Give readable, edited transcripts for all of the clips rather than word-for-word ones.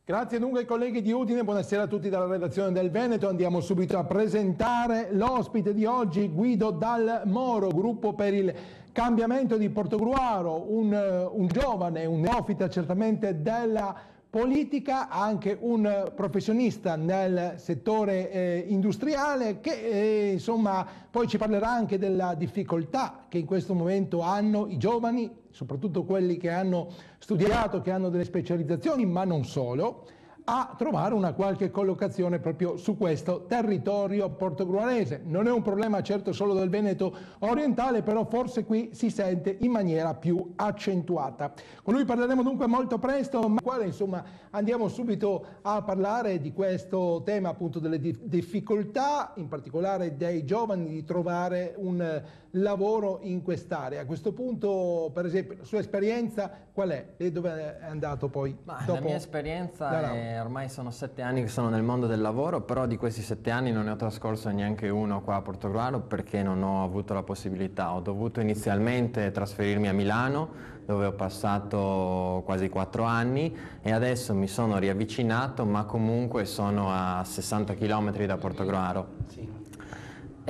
Grazie dunque ai colleghi di Udine, buonasera a tutti dalla redazione del Veneto. Andiamo subito a presentare l'ospite di oggi, Guido Dal Moro, gruppo per il cambiamento di Portogruaro, un giovane, un neofita certamente della politica, anche un professionista nel settore industriale che insomma poi ci parlerà anche della difficoltà che in questo momento hanno i giovani, soprattutto quelli che hanno studiato, che hanno delle specializzazioni, ma non solo, a trovare una qualche collocazione proprio su questo territorio portogruarese. Non è un problema certo solo del Veneto orientale, però forse qui si sente in maniera più accentuata. Con lui parleremo dunque molto presto, ma quale insomma andiamo subito a parlare di questo tema appunto delle difficoltà, in particolare dei giovani di trovare un lavoro in quest'area. A questo punto, per esempio, la sua esperienza qual è? E dove è andato poi? La mia esperienza è, ormai sono 7 anni che sono nel mondo del lavoro, però di questi 7 anni non ne ho trascorso neanche uno qua a Portogruaro perché non ho avuto la possibilità. Ho dovuto inizialmente trasferirmi a Milano, dove ho passato quasi 4 anni, e adesso mi sono riavvicinato, ma comunque sono a 60 km da Portogruaro. Sì.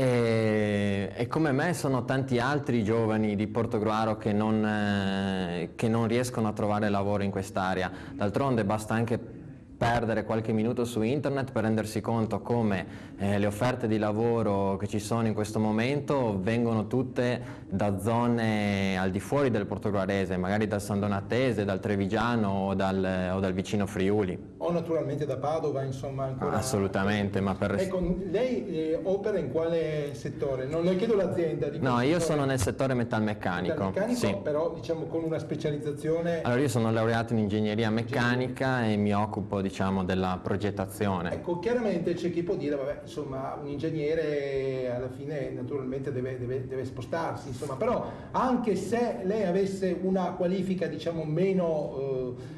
E come me sono tanti altri giovani di Portogruaro che non riescono a trovare lavoro in quest'area. D'altronde basta anche perdere qualche minuto su internet per rendersi conto come le offerte di lavoro che ci sono in questo momento vengono tutte da zone al di fuori del portogarese, magari dal San Donatese, dal Trevigiano o dal vicino Friuli. O naturalmente da Padova, insomma ancora. Assolutamente, ma per... Ecco, lei opera in quale settore? Non le chiedo l'azienda. No, io sono nel settore metalmeccanico. Metalmeccanico, sì. Però diciamo con una specializzazione... Allora io sono laureato in ingegneria meccanica e mi occupo diciamo della progettazione. Ecco, chiaramente c'è chi può dire, vabbè, insomma, un ingegnere alla fine naturalmente deve spostarsi, insomma, però anche se lei avesse una qualifica diciamo meno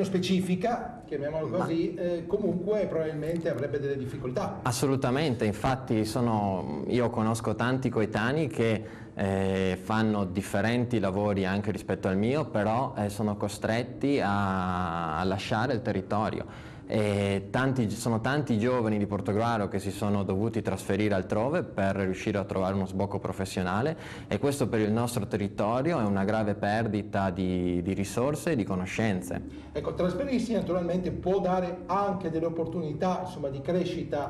specifica, chiamiamolo così, comunque probabilmente avrebbe delle difficoltà. Assolutamente, infatti io conosco tanti coetanei che fanno differenti lavori anche rispetto al mio, però sono costretti a lasciare il territorio. E sono tanti giovani di Portogruaro che si sono dovuti trasferire altrove per riuscire a trovare uno sbocco professionale, e questo per il nostro territorio è una grave perdita di risorse e di conoscenze. Ecco, trasferirsi naturalmente può dare anche delle opportunità insomma, di crescita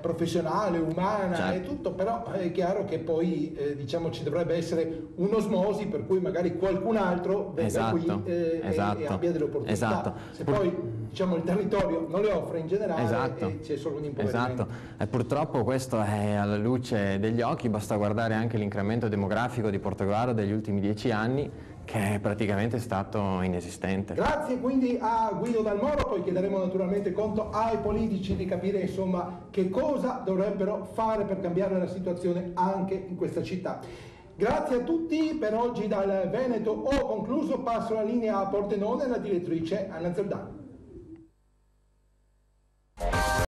professionale, umana, certo, e tutto, però è chiaro che poi diciamo ci dovrebbe essere un'osmosi per cui magari qualcun altro venga qui e abbia delle opportunità. Esatto. Se poi diciamo il territorio non le offre in generale, c'è solo un impoverimento. Esatto, e purtroppo questo è alla luce degli occhi, basta guardare anche l'incremento demografico di Portogruaro degli ultimi 10 anni, che è praticamente stato inesistente. Grazie quindi a Guido Dal Moro, poi chiederemo naturalmente conto ai politici di capire insomma che cosa dovrebbero fare per cambiare la situazione anche in questa città. Grazie a tutti, per oggi dal Veneto ho concluso, passo la linea a Pordenone alla direttrice Anna Zoldan.